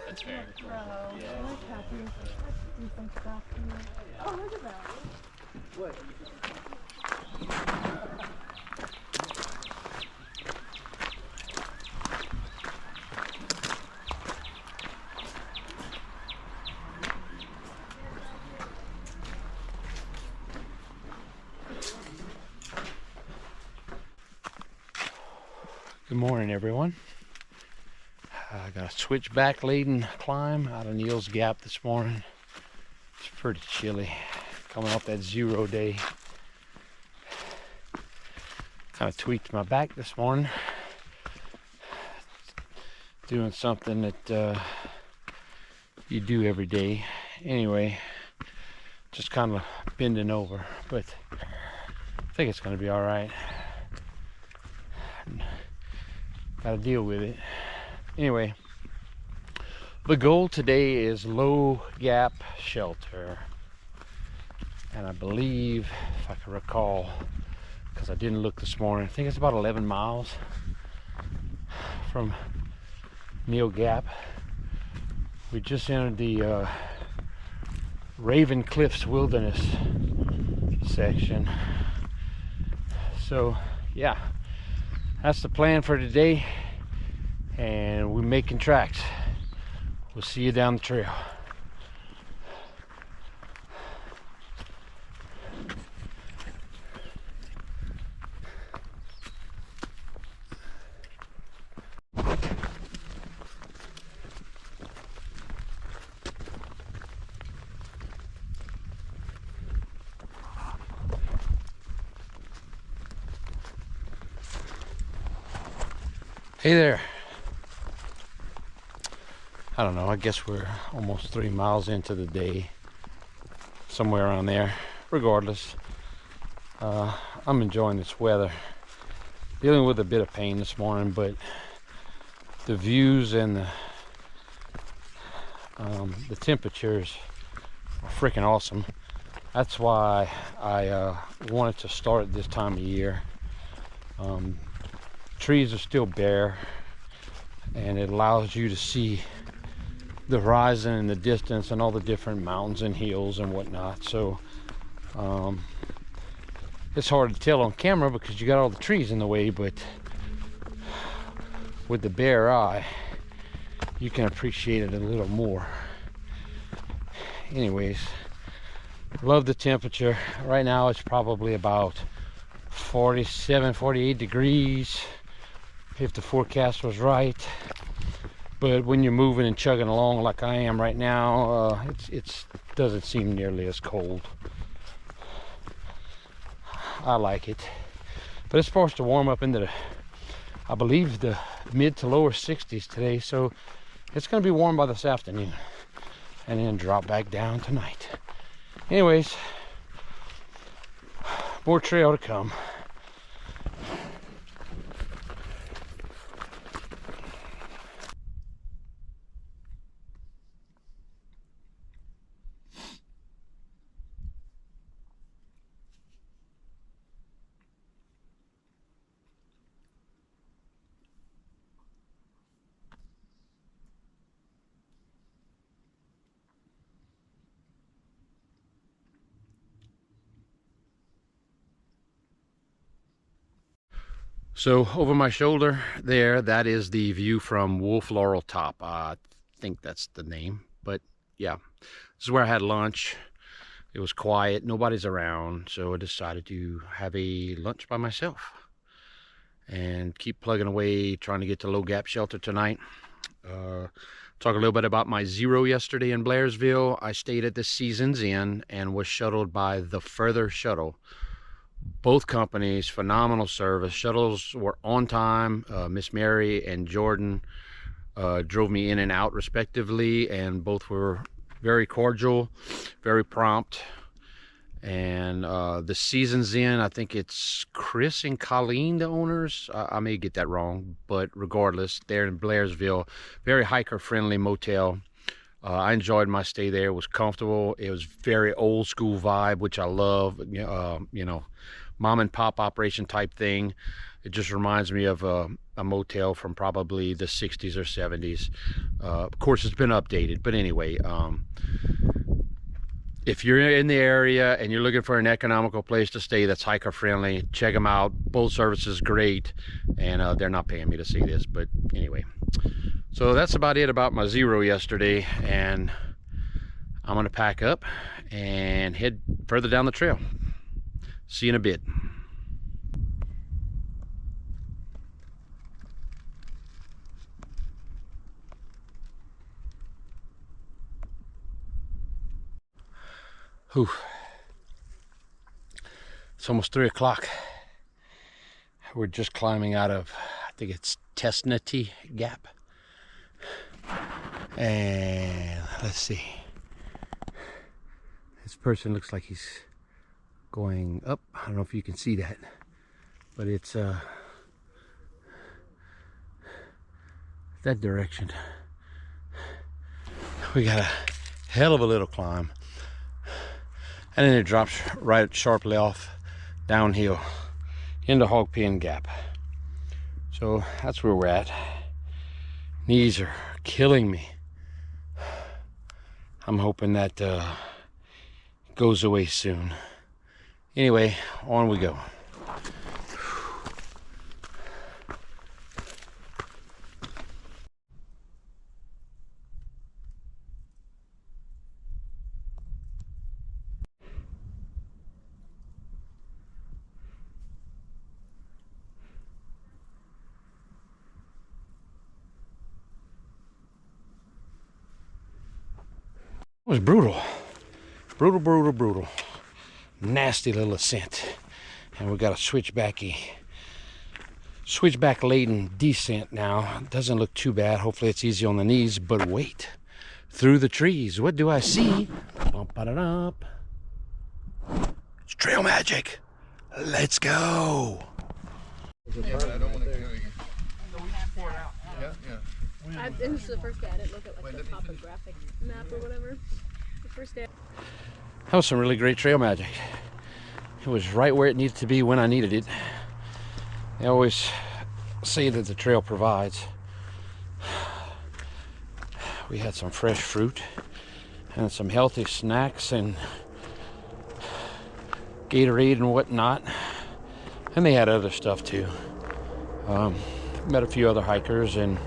That's fair. Oh, I like happy. Let's do some stuff. Oh, look at that. What? Good morning, everyone. I got a switchback laden climb out of Neal's Gap this morning. It's pretty chilly, coming off that 0 day. Kind of tweaked my back this morning, doing something that you do every day. Anyway, just kind of bending over, but I think it's going to be all right. Gotta deal with it. Anyway, the goal today is low gap shelter, and I believe, if I can recall, because I didn't look this morning, I think it's about 11 miles from Neal Gap. We just entered the Raven Cliffs Wilderness section, so yeah, that's the plan for today, and we're making tracks. We'll see you down the trail. Hey there. I don't know, I guess we're almost 3 miles into the day, somewhere around there. Regardless, I'm enjoying this weather. Dealing with a bit of pain this morning, but the views and the temperatures are freaking awesome. That's why I wanted to start this time of year. Trees are still bare, and it allows you to see the horizon in the distance and all the different mountains and hills and whatnot. So it's hard to tell on camera because you got all the trees in the way, but with the bare eye you can appreciate it a little more. Anyways, love the temperature. Right now it's probably about 47, 48 degrees if the forecast was right. But when you're moving and chugging along like I am right now, it doesn't seem nearly as cold. I like it. But it's supposed to warm up into I believe the mid to lower 60s today, so it's going to be warm by this afternoon and then drop back down tonight. Anyways, more trail to come. So over my shoulder there, that is the view from Wolf Laurel Top. I think that's the name, but yeah, this is where I had lunch. It was quiet, nobody's around, so I decided to have a lunch by myself and keep plugging away, trying to get to low gap shelter tonight. Talk a little bit about my 0 yesterday in Blairsville. I stayed at the Seasons Inn and was shuttled by the Further Shuttle. Both companies, phenomenal service. Shuttles were on time. Miss Mary and Jordan drove me in and out respectively, and both were very cordial, very prompt. And the Seasons Inn, I think it's Chris and Colleen, the owners. I may get that wrong, but regardless, they're in Blairsville. Very hiker-friendly motel. I enjoyed my stay there. It was comfortable. It was very old school vibe, which I love. You know, mom and pop operation type thing. It just reminds me of a motel from probably the 60s or 70s. Of course, it's been updated, but anyway, if you're in the area and you're looking for an economical place to stay that's hiker friendly, check them out. Boat service is great, and they're not paying me to say this, but anyway. So that's about it about my zero yesterday, and I'm gonna pack up and head further down the trail. See you in a bit. Whew. It's almost 3 o'clock. We're just climbing out of, I think it's Tesnety Gap. And let's see. This person looks like he's going up. I don't know if you can see that, but it's that direction. We got a hell of a little climb, and then it drops right sharply off downhill into Hog Pen Gap. So that's where we're at. Knees are killing me. I'm hoping that goes away soon. Anyway, on we go. It was brutal. Brutal. Nasty little ascent. And we got a switchback laden descent now. Doesn't look too bad. Hopefully it's easy on the knees, but wait. Through the trees, what do I see? It's trail magic. Let's go. Yeah, but I don't want to kill you. This is the first day I didn't look at like the topographic map or whatever. The first day. That was some really great trail magic. It was right where it needed to be when I needed it. They always say that the trail provides. We had some fresh fruit and some healthy snacks and Gatorade and whatnot. And they had other stuff too. Met a few other hikers, and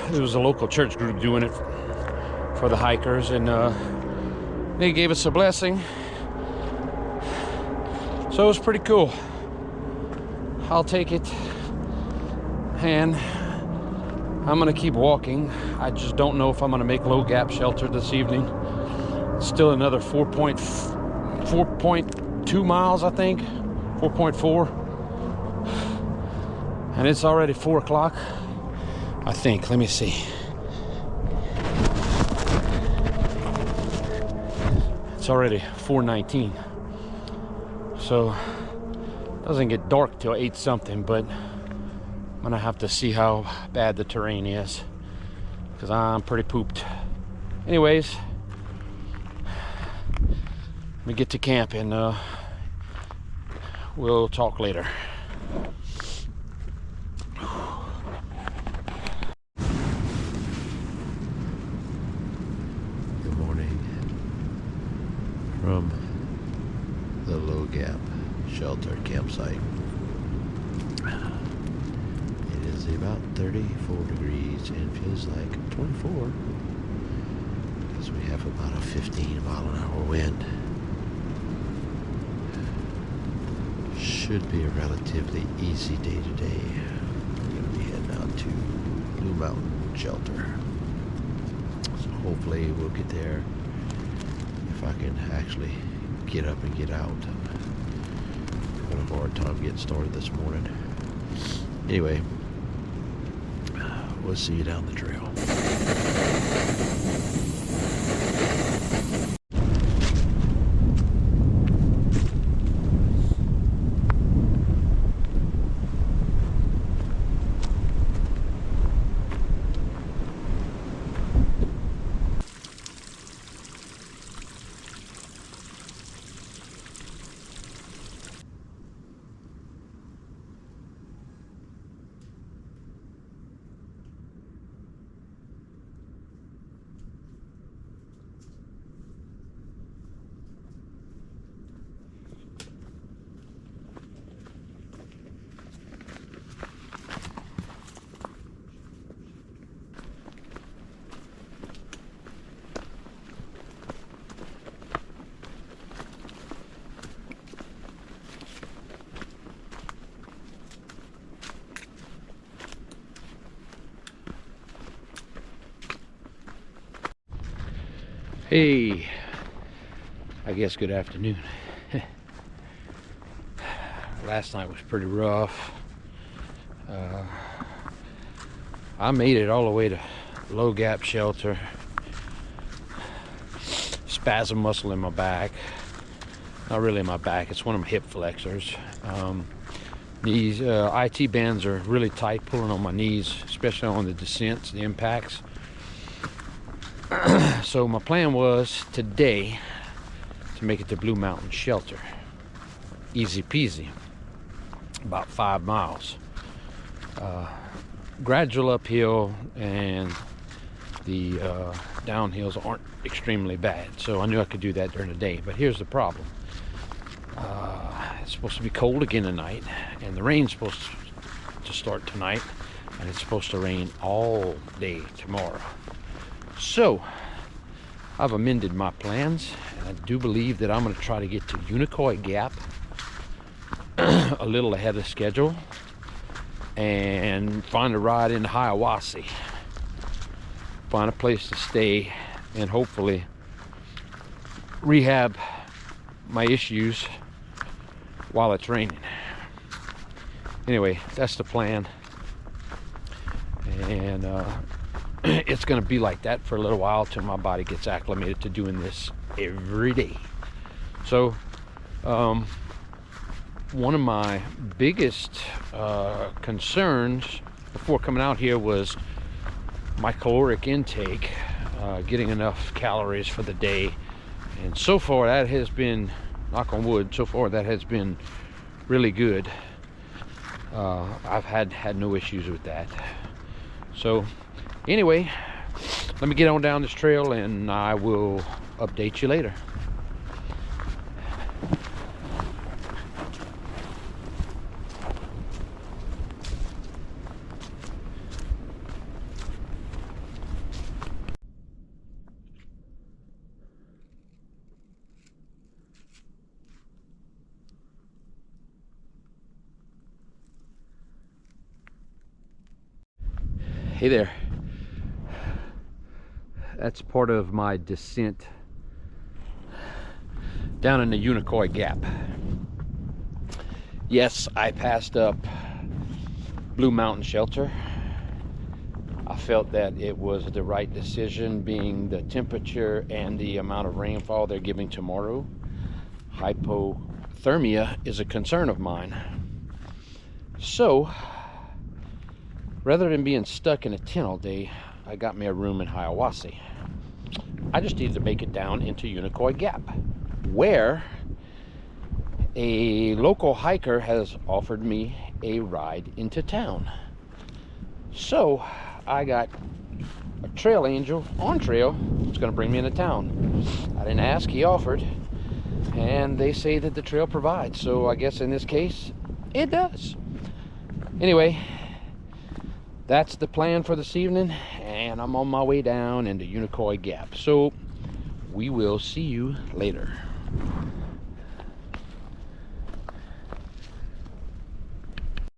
there was a local church group doing it for the hikers, and they gave us a blessing. So it was pretty cool. I'll take it, and I'm gonna keep walking. I just don't know if I'm gonna make Low Gap Shelter this evening. Still another 4.2 miles, I think, 4.4, and it's already 4 o'clock, I think. Let me see. It's already 4:19, so it doesn't get dark till 8 something, but I'm gonna have to see how bad the terrain is, because I'm pretty pooped. Anyways, let me get to camp, and we'll talk later. Good morning from the Low Gap Shelter campsite. It is about 34 degrees and feels like 24 because we have about a 15-mile-an-hour wind. Should be a relatively easy day today. We're going to be heading out to Blue Mountain Shelter. So hopefully we'll get there if I can actually get up and get out. I'm having a hard time getting started this morning. Anyway, we'll see you down the trail. Hey, I guess good afternoon. Last night was pretty rough. I made it all the way to low gap shelter. Spasm muscle in my back. Not really in my back, it's one of my hip flexors. These IT bands are really tight, pulling on my knees, especially on the descents, the impacts. So my plan was today to make it to Blue Mountain Shelter. Easy peasy. About 5 miles. Gradual uphill, and the downhills aren't extremely bad. So I knew I could do that during the day. But here's the problem. It's supposed to be cold again tonight, and the rain's supposed to start tonight, and it's supposed to rain all day tomorrow. So I've amended my plans, and I do believe that I'm going to try to get to Unicoi Gap a little ahead of schedule and find a ride into Hiawassee, find a place to stay, and hopefully rehab my issues while it's raining. Anyway, that's the plan, and it's going to be like that for a little while till my body gets acclimated to doing this every day. So one of my biggest concerns before coming out here was my caloric intake, getting enough calories for the day, and so far that has been, knock on wood, so far that has been really good. I've had no issues with that. So anyway, let me get on down this trail and I will update you later. Hey there. That's part of my descent down in the Unicoi Gap. Yes, I passed up Blue Mountain Shelter. I felt that it was the right decision, being the temperature and the amount of rainfall they're giving tomorrow. Hypothermia is a concern of mine. So rather than being stuck in a tent all day, I got me a room in Hiawassee. I just needed to make it down into Unicoi Gap, where a local hiker has offered me a ride into town. So I got a trail angel on trail that's going to bring me into town. I didn't ask, he offered, and they say that the trail provides. So I guess in this case, it does. Anyway, that's the plan for this evening, and I'm on my way down into Unicoi Gap. So we will see you later.